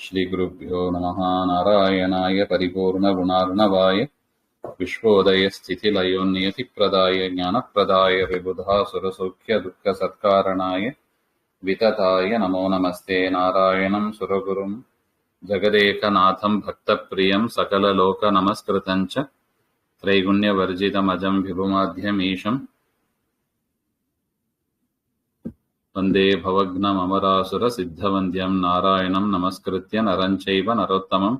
ಶ್ರೀಗುರುಭ್ಯೋ ನಮಃ. ನಾರಾಯಣಾಯ ಪರಿಪೂರ್ಣಗುಣಾರ್ಣವಾಯ ವಿಶ್ವೋದಯಸ್ಥಿತಿಲಯೋನ್ನಿಯತಿಪ್ರದಾಯ ಜ್ಞಾನಪ್ರದಾಯ ವಿಬುಧಾಸುರಸೌಖ್ಯದುಃಖಸತ್ಕಾರಣಾಯ ವಿತತಾಯ ನಮೋ ನಮಸ್ತೆ. ನಾರಾಯಣಂ ಸುರಗುರುಂ ಜಗದೇಕನಾಥಂ ಭಕ್ತಪ್ರಿಯಂ ಸಕಲಲೋಕನಮಸ್ಕೃತಂ ಚ ತ್ರೈಗುಣ್ಯವರ್ಜಿತಮಜಂ ವಿಭುಮಾಧ್ಯಮೀಶಂ ವಂದೇ ಭವಘ್ನಮರಾಸುರಸಿದ್ಧವಂದ್ಯಂ ನಾರಾಯಣಂ ನಮಸ್ಕೃತ್ಯ ನರಂ ಚೈವ ನರೋತ್ತಮಂ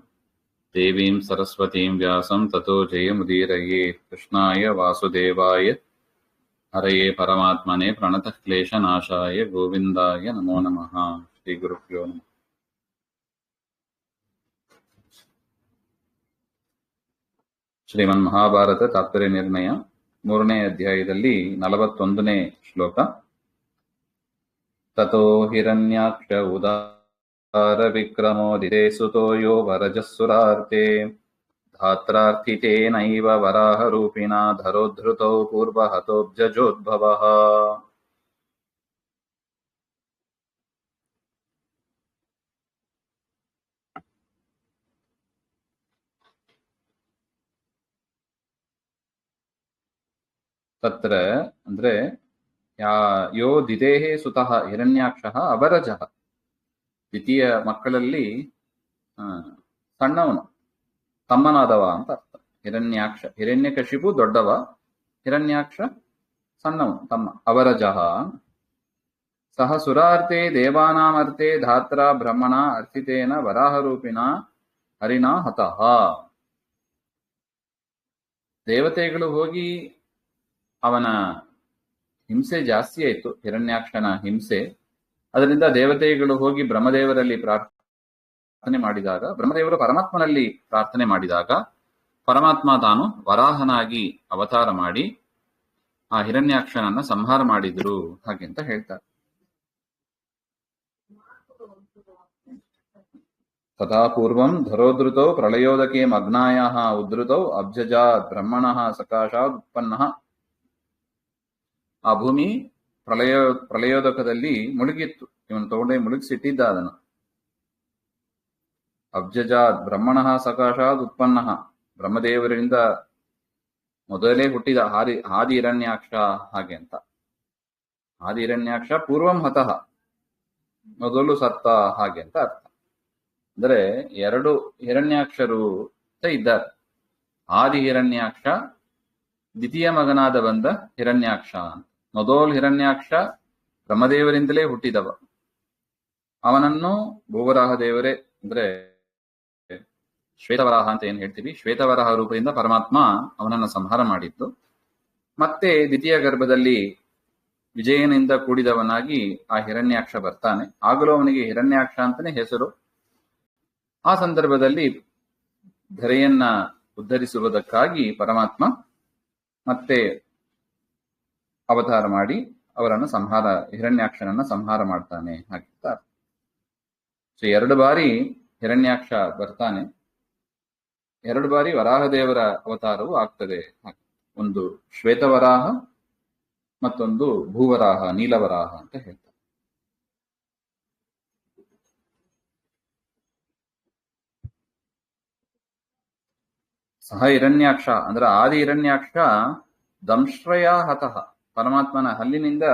ದೇವೀಂ ಸರಸ್ವತೀಂ ವ್ಯಾಸಂ ತತೋ ಜಯಮುದೀರಯೇ. ಕೃಷ್ಣಾಯ ವಾಸುದೇವಾಯ ಹರಯೇ ಪರಮಾತ್ಮನೇ ಪ್ರಣತಃ ಕ್ಲೇಶನಾಶಾಯ ಗೋವಿಂದಾಯ ನಮೋ ನಮಃ. ಶ್ರೀ ಗುರುಭ್ಯೋ ನಮಃ. ಶ್ರೀಮನ್ ಮಹಾಭಾರತ ತಾತ್ಪರ್ಯ ನಿರ್ಣಯ 3ನೇ ಅಧ್ಯಾಯದಲ್ಲಿ 41ನೇ ಶ್ಲೋಕ. ತತೋ ಹಿರಣ್ಯಾಕ್ಷ ಉದಾರ ವಿಕ್ರಮೋದಿತೆ ಸುತೋ ಯೋ ವರಜಸ್ಸುರಾರ್ತೆ ಧಾತ್ರಾರ್ಥಿತೇನೈವ ವರಾಹರೂಪಿಣಾ ಧರೋದ್ಧೃತೌ ಪೂರ್ವಹತೋಬ್ಜಜೋದ್ಭವಃ. ತತ್ರ ಅಂದ್ರೆ ಯೋ ದಿದೇಹೇ ಸುತಃ ಹಿರಣ್ಯಾಕ್ಷಃ ಅವರಜಃ, ದ್ವಿತೀಯ ಮಕ್ಕಳಲ್ಲಿ ಸಣ್ಣವನು, ತಮ್ಮನಾದವ ಅಂತ ಅರ್ಥ. ಹಿರಣ್ಯಾಕ್ಷ, ಹಿರಣ್ಯಕಶಿಪು ದೊಡ್ಡವ, ಹಿರಣ್ಯಾಕ್ಷ ಸಣ್ಣವನು, ತಮ್ಮ. ಅವರಜಃ ಸಹ ಸುರಾರ್ತೆ ದೇವಾನಾಮರ್ತೆ ಧಾತ್ರ ಬ್ರಹ್ಮಣ ಅರ್ಥಿತೇನ ವರಾಹರೂಪಿಣ ಹರಿಣಾ ಹತಃ. ದೇವತೆಗಳು ಹೋಗಿ ಅವನ ಹಿಂಸೆ ಜಾಸ್ತಿ ಆಯಿತು, ಹಿರಣ್ಯಾಕ್ಷನ ಹಿಂಸೆ. ಅದರಿಂದ ದೇವತೆಗಳು ಹೋಗಿ ಬ್ರಹ್ಮದೇವರಲ್ಲಿ ಪ್ರಾರ್ಥನೆ ಮಾಡಿದಾಗ, ಬ್ರಹ್ಮದೇವರು ಪರಮಾತ್ಮನಲ್ಲಿ ಪ್ರಾರ್ಥನೆ ಮಾಡಿದಾಗ ಪರಮಾತ್ಮ ತಾನು ವರಾಹನಾಗಿ ಅವತಾರ ಮಾಡಿ ಆ ಹಿರಣ್ಯಾಕ್ಷನನ್ನ ಸಂಹಾರ ಮಾಡಿದ್ರು, ಹಾಗೆ ಅಂತ ಹೇಳ್ತಾರೆ. ತಥಾ ಪೂರ್ವಂ ಧರೋಧೃತೌ ಪ್ರಳಯೋದಕೆ ಮಗ್ನಾಯಾಃ ಉದ್ಧೃತೌ ಅಬ್ಜಜಾತ್ ಬ್ರಹ್ಮಣಃ ಸಕಾಶಾತ್ ಉತ್ಪನ್ನಃ. ಆ ಭೂಮಿ ಪ್ರಳಯೋದಕದಲ್ಲಿ ಮುಳುಗಿತ್ತು, ಇವನು ತಗೊಂಡೇ ಮುಳುಗಿಸಿಟ್ಟಿದ್ದ ಅದನ್ನು. ಅಬ್ಜಜಾತ್ ಬ್ರಹ್ಮಣಃ ಸಕಾಶಾತ್ ಉತ್ಪನ್ನಃ, ಬ್ರಹ್ಮದೇವರಿಂದ ಮೊದಲೇ ಹುಟ್ಟಿದ ಆದಿ ಹಿರಣ್ಯಾಕ್ಷ, ಹಾಗೆ ಅಂತ. ಆದಿ ಹಿರಣ್ಯಾಕ್ಷ ಪೂರ್ವಂ ಹತಃ, ಮೊದಲು ಸತ್ತ, ಹಾಗೆ ಅಂತ ಅರ್ಥ. ಅಂದ್ರೆ 2 ಹಿರಣ್ಯಾಕ್ಷರು ಇದ್ದಾರೆ. ಆದಿ ಹಿರಣ್ಯಾಕ್ಷ, ದ್ವಿತೀಯ ಮಗನಾದ ಬಂದ ಹಿರಣ್ಯಾಕ್ಷ. ಮೊದಲು ಹಿರಣ್ಯಾಕ್ಷ ಬ್ರಹ್ಮದೇವರಿಂದಲೇ ಹುಟ್ಟಿದವ. ಅವನನ್ನು ಭೂವರಾಹ ದೇವರೇ, ಅಂದ್ರೆ ಶ್ವೇತವರಾಹ ಅಂತ ಏನ್ ಹೇಳ್ತೀವಿ, ಶ್ವೇತವರಾಹ ರೂಪದಿಂದ ಪರಮಾತ್ಮ ಅವನನ್ನು ಸಂಹಾರ ಮಾಡಿದ್ದು. ಮತ್ತೆ ದ್ವಿತೀಯ ಗರ್ಭದಲ್ಲಿ ವಿಜಯನಿಂದ ಕೂಡಿದವನಾಗಿ ಆ ಹಿರಣ್ಯಾಕ್ಷ ಬರ್ತಾನೆ. ಆಗಲೂ ಅವನಿಗೆ ಹಿರಣ್ಯಾಕ್ಷ ಅಂತಾನೆ ಹೆಸರು. ಆ ಸಂದರ್ಭದಲ್ಲಿ ಧರೆಯನ್ನ ಉದ್ಧರಿಸುವುದಕ್ಕಾಗಿ ಪರಮಾತ್ಮ ಮತ್ತೆ ಅವತಾರ ಮಾಡಿ ಅವರನ್ನು ಹಿರಣ್ಯಾಕ್ಷನನ್ನ ಸಂಹಾರ ಮಾಡ್ತಾನೆ, ಹಾಗಿತ್ತ. ಸೊ 2 ಬಾರಿ ಹಿರಣ್ಯಾಕ್ಷ ಬರ್ತಾನೆ, 2 ಬಾರಿ ವರಾಹದೇವರ ಅವತಾರವು ಆಗ್ತದೆ. ಒಂದು ಶ್ವೇತವರಾಹ, ಮತ್ತೊಂದು ಭೂವರಾಹ, ನೀಲವರಾಹ ಅಂತ ಹೇಳ್ತಾರೆ. ಸಹ ಹಿರಣ್ಯಾಕ್ಷ ಅಂದ್ರೆ ಆದಿ ಹಿರಣ್ಯಾಕ್ಷ ದಂಶ್ರಯ ಹತಃ, ಪರಮಾತ್ಮನ ಹಲ್ಲಿನಿಂದ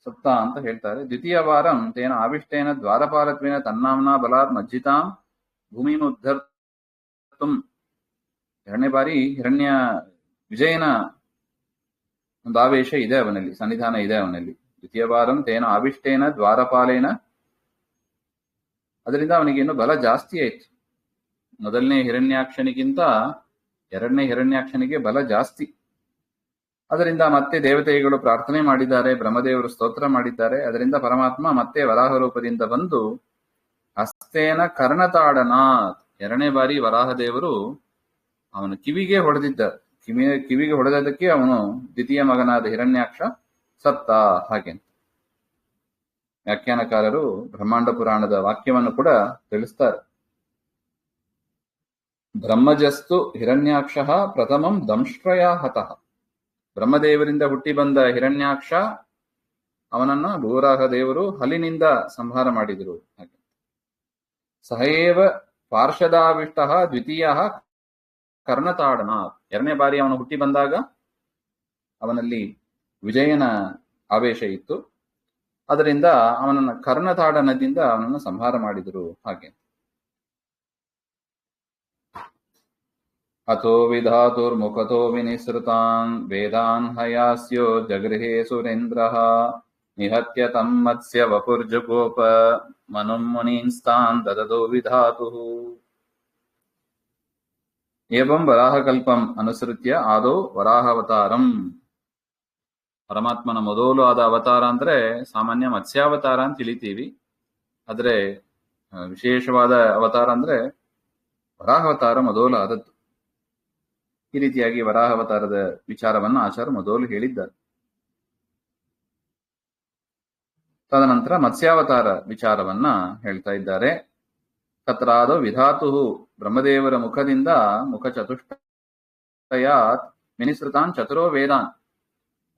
ಸತ್ತ ಅಂತ ಹೇಳ್ತಾರೆ. ದ್ವಿತೀಯ ವಾರಂ ತೇನ ಆವಿಷ್ಟೇನ ದ್ವಾರಪಾಲತ್ವೇನ ತನ್ನಾಮ್ನಾ ಬಲಾತ್ ಮಜ್ಜಿತಾಂ ಭೂಮಿಮುದ್ಧರ್ತುಂ. 2ನೇ ಬಾರಿ ವಿಜಯನ ಒಂದು ಆವೇಶ ಇದೆ ಅವನಲ್ಲಿ, ಸನ್ನಿಧಾನ ಇದೆ ಅವನಲ್ಲಿ. ದ್ವಿತೀಯ ವಾರಂ ತೇನ ಆವಿಷ್ಟೇನ ದ್ವಾರಪಾಲೇನ, ಅದರಿಂದ ಅವನಿಗೆ ಇನ್ನು ಬಲ ಜಾಸ್ತಿ ಆಯ್ತು. ಮೊದಲನೇ ಹಿರಣ್ಯಾಕ್ಷನಿಗಿಂತ 2ನೇ ಹಿರಣ್ಯಾಕ್ಷನಿಗೆ ಬಲ ಜಾಸ್ತಿ. ಅದರಿಂದ ಮತ್ತೆ ದೇವತೆಗಳು ಪ್ರಾರ್ಥನೆ ಮಾಡಿದ್ದಾರೆ, ಬ್ರಹ್ಮದೇವರು ಸ್ತೋತ್ರ ಮಾಡಿದ್ದಾರೆ. ಅದರಿಂದ ಪರಮಾತ್ಮ ಮತ್ತೆ ವರಾಹ ರೂಪದಿಂದ ಬಂದು ಹಸ್ತೇನ ಕರ್ಣತಾಡನಾಥ್, 2ನೇ ಬಾರಿ ವರಾಹದೇವರು ಅವನ ಕಿವಿಗೆ ಹೊಡೆದಿದ್ದಾರೆ. ಕಿವಿಗೆ ಹೊಡೆದದಕ್ಕೆ ಅವನು ದ್ವಿತೀಯ ಮಗನಾದ ಹಿರಣ್ಯಾಕ್ಷ ಸತ್ತ, ಹಾಗೆ. ವ್ಯಾಖ್ಯಾನಕಾರರು ಬ್ರಹ್ಮಾಂಡ ಪುರಾಣದ ವಾಕ್ಯವನ್ನು ಕೂಡ ತಿಳಿಸ್ತಾರೆ. ಬ್ರಹ್ಮಜಸ್ತು ಹಿರಣ್ಯಾಕ್ಷ ಪ್ರಥಮಂ ದಂಶ್ರಯ ಹತಃ. ಬ್ರಹ್ಮದೇವರಿಂದ ಹುಟ್ಟಿ ಬಂದ ಹಿರಣ್ಯಾಕ್ಷ, ಅವನನ್ನ ಭೂವರಾಹ ದೇವರು ಹಲ್ಲಿನಿಂದ ಸಂಹಾರ ಮಾಡಿದರು. ಹಾಗೆ ಸಹೇವ ಪಾರ್ಷದಾವಿಷ್ಟ ದ್ವಿತೀಯ ಕರ್ಣತಾಡನ. ಎರಡನೇ ಬಾರಿ ಅವನು ಹುಟ್ಟಿ ಬಂದಾಗ ಅವನಲ್ಲಿ ವಿಜಯನ ಆವೇಶ ಇತ್ತು. ಅದರಿಂದ ಅವನನ್ನು ಕರ್ಣತಾಡನದಿಂದ ಅವನನ್ನು ಸಂಹಾರ ಮಾಡಿದರು. ಹಾಗೆ ಅಥೋ ವಿಧಾತುರ್ಮುಖತೋ ವಿನಿಸೃತಾನ್ ವೇದಾನ್ ಹಯಾಸ್ಯೋ ಜಗೃಹೇ ಸುರೇಂದ್ರಃ ನಿಹತ್ಯ ತಂ ಮತ್ಸ್ಯ ವಪುರ್ಜುಗೋಪ ಮನುಂ ಮುನೀನ್ಸ್ತಾನ್ ದದತೋ ವಿಧಾತುಃ. ಏವಂ ವರಾಹಕಲ್ಪಂ ಅನುಸೃತ್ಯ ಆದೌ ವರಾಹಾವತಾರಂ. ಪರಮಾತ್ಮನ ಮೊದಲು ಆದ ಅವತಾರ ಅಂದ್ರೆ ಸಾಮಾನ್ಯ ಮತ್ಸ್ಯಾವತಾರ ಅಂತ ತಿಳಿತೀವಿ. ಆದ್ರೆ ವಿಶೇಷವಾದ ಅವತಾರ ಅಂದ್ರೆ ವರಾಹಾವತಾರ ಮೊದಲು ಆದದ್ದು. ಈ ರೀತಿಯಾಗಿ ವರಾಹಾವತಾರದ ವಿಚಾರವನ್ನು ಆಚಾರ್ಯ ಮೊದಲು ಹೇಳಿದ್ದಾರೆ. ತದನಂತರ ಮತ್ಸ್ಯಾವತಾರ ವಿಚಾರವನ್ನ ಹೇಳ್ತಾ ಇದ್ದಾರೆ. ತತ್ರಾದ ವಿಧಾತು ಬ್ರಹ್ಮದೇವರ ಮುಖದಿಂದ ಮುಖ ಚತುಷ್ಟಯಾತ್ ವಿನಿಸೃತಾನ್ ಚತುರೋ ವೇದಾನ್.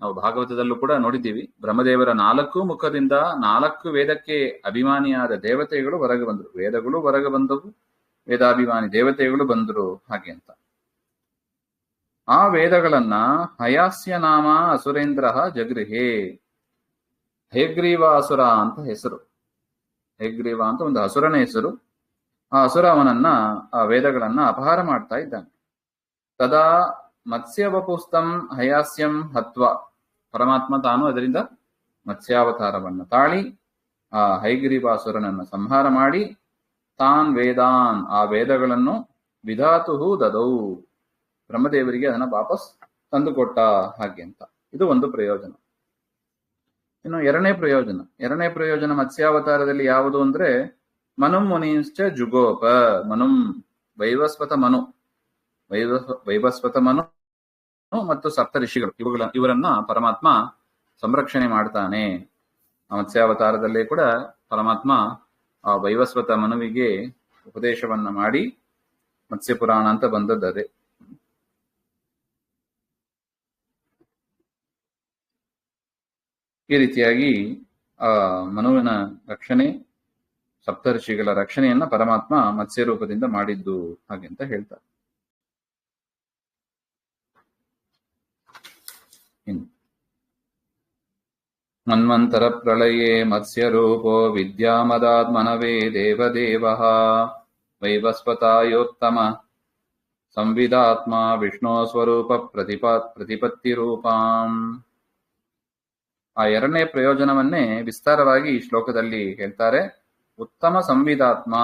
ನಾವು ಭಾಗವತದಲ್ಲೂ ಕೂಡ ನೋಡಿದ್ದೀವಿ. ಬ್ರಹ್ಮದೇವರ 4 ಮುಖದಿಂದ 4 ವೇದಕ್ಕೆ ಅಭಿಮಾನಿಯಾದ ದೇವತೆಗಳು ಹೊರಗೆ ಬಂದರು. ವೇದಗಳು ಹೊರಗೆ ಬಂದವು, ವೇದಾಭಿಮಾನಿ ದೇವತೆಗಳು ಬಂದರು ಹಾಗೆ ಅಂತ. ಆ ವೇದಗಳನ್ನ ಹಯಾಸ್ಯ ನಾಮ ಅಸುರೇಂದ್ರ ಜಗೃಹೇ. ಹಯಗ್ರೀವ ಅಸುರ ಅಂತ ಹೆಸರು. ಹಯಗ್ರೀವ ಅಂತ ಒಂದು ಅಸುರನ ಹೆಸರು. ಆ ಅಸುರ ಅವನನ್ನ ಆ ವೇದಗಳನ್ನ ಅಪಹಾರ ಮಾಡ್ತಾ ಇದ್ದಾನೆ. ತದಾ ಮತ್ಸ್ಯವಪುಸ್ತಂ ಹಯಾಸ್ಯಂ ಹತ್ವ. ಪರಮಾತ್ಮ ತಾನು ಅದರಿಂದ ಮತ್ಸ್ಯಾವತಾರವನ್ನ ತಾಳಿ ಆ ಹಯಗ್ರೀವಾಸುರನನ್ನ ಸಂಹಾರ ಮಾಡಿ ತಾನ್ ವೇದಾನ್ ಆ ವೇದಗಳನ್ನು ವಿಧಾತು ದದೌ ಬ್ರಹ್ಮದೇವರಿಗೆ ಅದನ್ನ ವಾಪಸ್ ತಂದುಕೊಟ್ಟ ಹಾಗೆ ಅಂತ. ಇದು ಒಂದು ಪ್ರಯೋಜನ. ಇನ್ನು ಎರಡನೇ ಪ್ರಯೋಜನ ಮತ್ಸ್ಯಾವತಾರದಲ್ಲಿ ಯಾವುದು ಅಂದ್ರೆ ಮನುಂ ಮುನೀಂಶ್ಚ ಜುಗೋಪ. ಮನುಂ ವೈವಸ್ವತ ಮನು, ವೈವಸ್ವತ ಮನು ಮತ್ತು ಸಪ್ತ ಋಷಿಗಳು ಇವರನ್ನ ಪರಮಾತ್ಮ ಸಂರಕ್ಷಣೆ ಮಾಡ್ತಾನೆ. ಆ ಮತ್ಸ್ಯಾವತಾರದಲ್ಲೇ ಕೂಡ ಪರಮಾತ್ಮ ಆ ವೈವಸ್ವತ ಮನುವಿಗೆ ಉಪದೇಶವನ್ನ ಮಾಡಿ ಮತ್ಸ್ಯ ಪುರಾಣ ಅಂತ ಬಂದದ್ದೇ. ಈ ರೀತಿಯಾಗಿ ಆ ಮನುವಿನ ರಕ್ಷಣೆ, ಸಪ್ತರ್ಷಿಗಳ ರಕ್ಷಣೆಯನ್ನ ಪರಮಾತ್ಮ ಮತ್ಸ್ಯ ರೂಪದಿಂದ ಮಾಡಿದ್ದು ಹಾಗೆ ಅಂತ ಹೇಳ್ತಾರೆ. ಮನ್ವಂತರ ಪ್ರಳಯೇ ಮತ್ಸ್ಯ ರೂಪೋ ವಿದ್ಯಾಮದಾತ್ಮನವೇ ದೇವದೇವಃ ವೈವಸ್ವತಾಯೋತ್ತಮ ಸಂವಿದಾತ್ಮ ವಿಷ್ಣು ಸ್ವರೂಪ ಪ್ರತಿಪತ್ತಿ ರೂಪಾಂ. ಆ ಎರಡನೇ ಪ್ರಯೋಜನವನ್ನೇ ವಿಸ್ತಾರವಾಗಿ ಈ ಶ್ಲೋಕದಲ್ಲಿ ಹೇಳ್ತಾರೆ. ಉತ್ತಮ ಸಂವಿದಾತ್ಮ,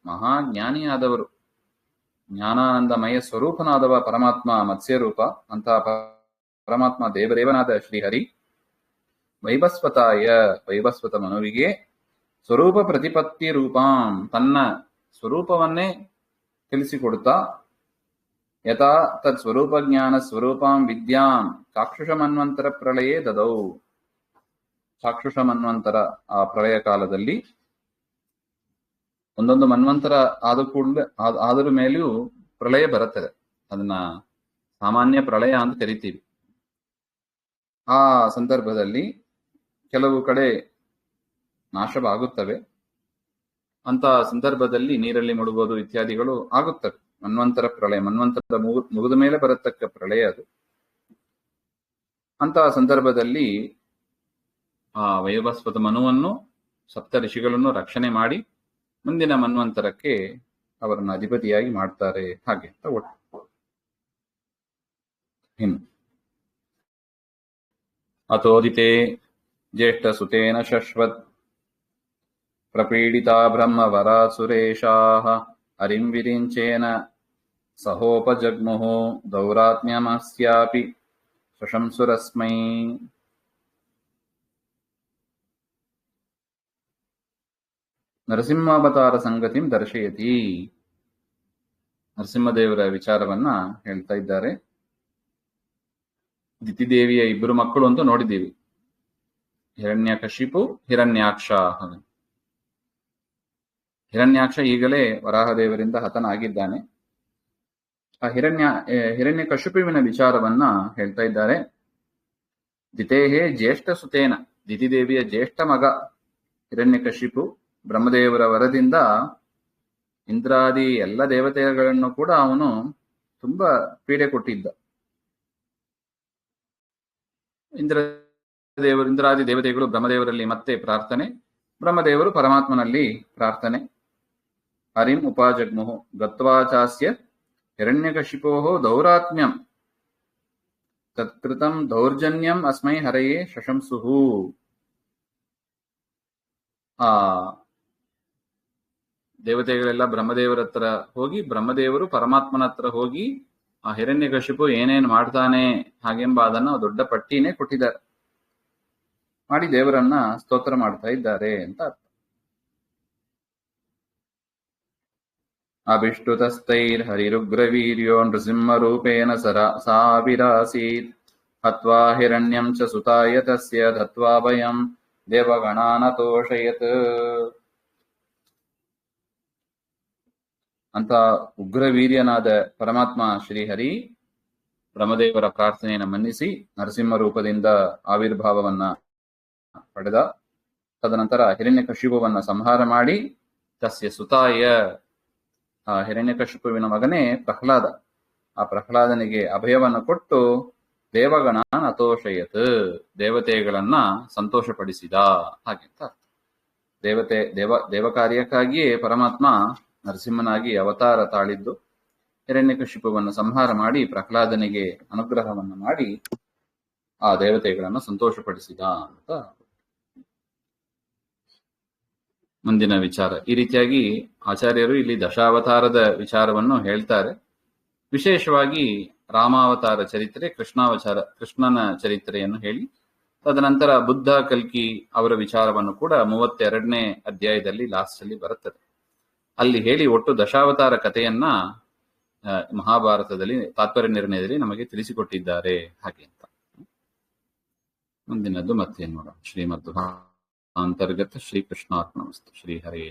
ಮಹಾಜ್ಞಾನಿಯಾದವರು, ಜ್ಞಾನಾನಂದಮಯ ಸ್ವರೂಪನಾದವ ಪರಮಾತ್ಮ ಮತ್ಸ್ಯ ರೂಪ ಅಂತಹ ಪರಮಾತ್ಮ ದೇವದೇವನಾದ ಶ್ರೀಹರಿ ವೈವಸ್ವತಾಯ ವೈವಸ್ವತ ಮನುವಿಗೆ ಸ್ವರೂಪ ಪ್ರತಿಪತ್ತಿ ರೂಪಾಂ ತನ್ನ ಸ್ವರೂಪವನ್ನೇ ತಿಳಿಸಿಕೊಡುತ್ತಾ ಯಥಾ ತತ್ ಸ್ವರೂಪ ಜ್ಞಾನ ಸ್ವರೂಪಾಂ ವಿದ್ಯಾಂ ಚಾಕ್ಷುಷ ಮನ್ವಂತರ ಪ್ರಳಯೇ ದದೌ. ಚಾಕ್ಷುಷ ಮನ್ವಂತರ ಆ ಪ್ರಳಯ ಕಾಲದಲ್ಲಿ ಒಂದೊಂದು ಮನ್ವಂತರ ಆದರೂ ಮೇಲೆಯೂ ಪ್ರಳಯ ಬರುತ್ತದೆ. ಅದನ್ನ ಸಾಮಾನ್ಯ ಪ್ರಳಯ ಅಂತ ಕರಿತೀವಿ. ಆ ಸಂದರ್ಭದಲ್ಲಿ ಕೆಲವು ಕಡೆ ನಾಶವಾಗುತ್ತವೆ. ಅಂತ ಸಂದರ್ಭದಲ್ಲಿ ನೀರಲ್ಲಿ ಮುಳುಗೋದು ಇತ್ಯಾದಿಗಳು ಆಗುತ್ತವೆ. ಮನ್ವಂತರ ಪ್ರಳಯ, ಮನ್ವಂತರದ ಮುಗಿದ ಮೇಲೆ ಬರತಕ್ಕ ಪ್ರಳಯ ಅದು. ಅಂತಹ ಸಂದರ್ಭದಲ್ಲಿ ಆ ವೈವಸ್ವತ ಮನುವನ್ನು ಸಪ್ತ ಋಷಿಗಳನ್ನು ರಕ್ಷಣೆ ಮಾಡಿ ಮುಂದಿನ ಮನ್ವಂತರಕ್ಕೆ ಅವರನ್ನು ಅಧಿಪತಿಯಾಗಿ ಮಾಡ್ತಾರೆ ಹಾಗೆ ಅಂತ ಒಟ್ಟು. ಇನ್ನು ಅಥೋದಿತೆ ಜ್ಯೇಷ್ಠ ಸುತೇನ ಶಶ್ವತ್ ಪ್ರಪೀಡಿತಾ ಬ್ರಹ್ಮವರ ಸುರೇಶಾಃ ಹರಿಂ ವಿರಿಂಚೇನ ಸಹೋಪಜಗ್ಮುಃ ದೌರಾತ್ಮ್ಯಮಸ್ಯಾಪಿ ಶಶಂಸುರಸ್ಮೈ. ನರಸಿಂಹಾವತಾರ ಸಂಗತಿಂ ದರ್ಶಯತಿ. ನರಸಿಂಹದೇವರ ವಿಚಾರವನ್ನ ಹೇಳ್ತಾ ಇದ್ದಾರೆ. ದಿತಿದೇವಿಯ 2 ಮಕ್ಕಳು ಅಂತ ನೋಡಿದ್ದೀವಿ, ಹಿರಣ್ಯಕಶಿಪು ಹಿರಣ್ಯಾಕ್ಷ. ಹಿರಣ್ಯಾಕ್ಷ ಈಗಲೇ ವರಾಹದೇವರಿಂದ ಹತನಾಗಿದ್ದಾನೆ. ಆ ಹಿರಣ್ಯಕಶಿಪುವಿನ ವಿಚಾರವನ್ನ ಹೇಳ್ತಾ ಇದ್ದಾರೆ. ದಿತೇಹೇ ಜ್ಯೇಷ್ಠ ಸುತೇನ, ದಿತಿದೇವಿಯ ಜ್ಯೇಷ್ಠ ಮಗ ಹಿರಣ್ಯಕಶಿಪು ಬ್ರಹ್ಮದೇವರ ವರದಿಂದ ಇಂದ್ರಾದಿ ಎಲ್ಲ ದೇವತೆಗಳನ್ನು ಕೂಡ ಅವನು ತುಂಬಾ ಪೀಡೆ ಕೊಟ್ಟಿದ್ದ. ಇಂದ್ರಾದಿ ದೇವತೆಗಳು ಬ್ರಹ್ಮದೇವರಲ್ಲಿ ಮತ್ತೆ ಪ್ರಾರ್ಥನೆ, ಬ್ರಹ್ಮದೇವರು ಪರಮಾತ್ಮನಲ್ಲಿ ಪ್ರಾರ್ಥನೆ. ಹರಿಂ ಉಪಾಜಗ್ಮುಹು ಗತ್ವಾಚಾಸ್ಯ ಹಿರಣ್ಯಕಶಿಪೋ ದೌರಾತ್ಮ್ಯಂ ತತ್ಕೃತಂ ದೌರ್ಜನ್ಯಂ ಅಸ್ಮೈ ಹರಯೇ ಶಶಂಸುಹು. ಆ ದೇವತೆಗಳೆಲ್ಲ ಬ್ರಹ್ಮದೇವರ ಹತ್ರ ಹೋಗಿ, ಬ್ರಹ್ಮದೇವರು ಪರಮಾತ್ಮನ ಹತ್ರ ಹೋಗಿ ಆ ಹಿರಣ್ಯಕಶಿಪು ಏನೇನ್ ಮಾಡ್ತಾನೆ ಹಾಗೆಂಬ ಅದನ್ನ ದೊಡ್ಡ ಪಟ್ಟಿನೇ ಕೊಟ್ಟಿದ್ದಾರೆ, ಮಾಡಿ ದೇವರನ್ನ ಸ್ತೋತ್ರ ಮಾಡ್ತಾ ಇದ್ದಾರೆ ಅಂತ ಅರ್ಥ. ಅಭಿಷ್ಟುತಸ್ಥೈರ್ ಹರಿರುಗ್ರವೀರ್ಯೋ ನೃಸಿಂಹ ರೂಪೇಣ ಸಾವಿರಾಸೀತ್ ಹತ್ವಾ ಹಿರಣ್ಯಂ ಚ ಸುತಾಯ ತಸ್ಯ ದತ್ವಾ ಭಯಂ ದೇವಗಣಾನತೋಷಯತ್. ಅಂತ ಉಗ್ರವೀರ್ಯನಾದ ಪರಮಾತ್ಮ ಶ್ರೀಹರಿ ಬ್ರಹ್ಮದೇವರ ಪ್ರಾರ್ಥನೆಯನ್ನು ಮನ್ನಿಸಿ ನರಸಿಂಹ ರೂಪದಿಂದ ಆವಿರ್ಭಾವವನ್ನ ಪಡೆದ. ತದನಂತರ ಹಿರಣ್ಯಕಶಿಪುವನ್ನ ಸಂಹಾರ ಮಾಡಿ ತಸ್ಯ ಸುತಾಯ, ಆ ಹಿರಣ್ಯಕಶಿಪುವಿನ ಮಗನೇ ಪ್ರಹ್ಲಾದ, ಆ ಪ್ರಹ್ಲಾದನಿಗೆ ಅಭಯವನ್ನು ಕೊಟ್ಟು ದೇವಗಣಾನ್ ಅತೋಷಯತ್, ದೇವತೆಗಳನ್ನ ಸಂತೋಷಪಡಿಸಿದ ಹಾಗೆಂತ. ದೇವ ಕಾರ್ಯಕ್ಕಾಗಿಯೇ ಪರಮಾತ್ಮ ನರಸಿಂಹನಾಗಿ ಅವತಾರ ತಾಳಿದ್ದು ಹಿರಣ್ಯಕಶಿಪುವನ್ನು ಸಂಹಾರ ಮಾಡಿ ಪ್ರಹ್ಲಾದನಿಗೆ ಅನುಗ್ರಹವನ್ನು ಮಾಡಿ ಆ ದೇವತೆಗಳನ್ನು ಸಂತೋಷಪಡಿಸಿದ ಅಂತ ಮುಂದಿನ ವಿಚಾರ. ಈ ರೀತಿಯಾಗಿ ಆಚಾರ್ಯರು ಇಲ್ಲಿ ದಶಾವತಾರದ ವಿಚಾರವನ್ನು ಹೇಳ್ತಾರೆ. ವಿಶೇಷವಾಗಿ ರಾಮಾವತಾರ ಚರಿತ್ರೆ, ಕೃಷ್ಣನ ಚರಿತ್ರೆಯನ್ನು ಹೇಳಿ, ತದನಂತರ ಬುದ್ಧ ಕಲ್ಕಿ ಅವರ ವಿಚಾರವನ್ನು ಕೂಡ 32ನೇ ಅಧ್ಯಾಯದಲ್ಲಿ ಲಾಸ್ಟ್ ಅಲ್ಲಿ ಬರುತ್ತದೆ. ಅಲ್ಲಿ ಹೇಳಿ ಒಟ್ಟು ದಶಾವತಾರ ಕಥೆಯನ್ನ ಮಹಾಭಾರತದಲ್ಲಿ ತಾತ್ಪರ್ಯ ನಿರ್ಣಯದಲ್ಲಿ ನಮಗೆ ತಿಳಿಸಿಕೊಟ್ಟಿದ್ದಾರೆ ಹಾಗೆ ಅಂತ. ಮುಂದಿನದ್ದು ಮತ್ತೇನು ನೋಡೋಣ. ಶ್ರೀಮದ್ ಅಂತರ್ಗತ ಶ್ರೀಕೃಷ್ಣಾರ್ಪಣಮಸ್ತು. ಶ್ರೀ ಹರೇ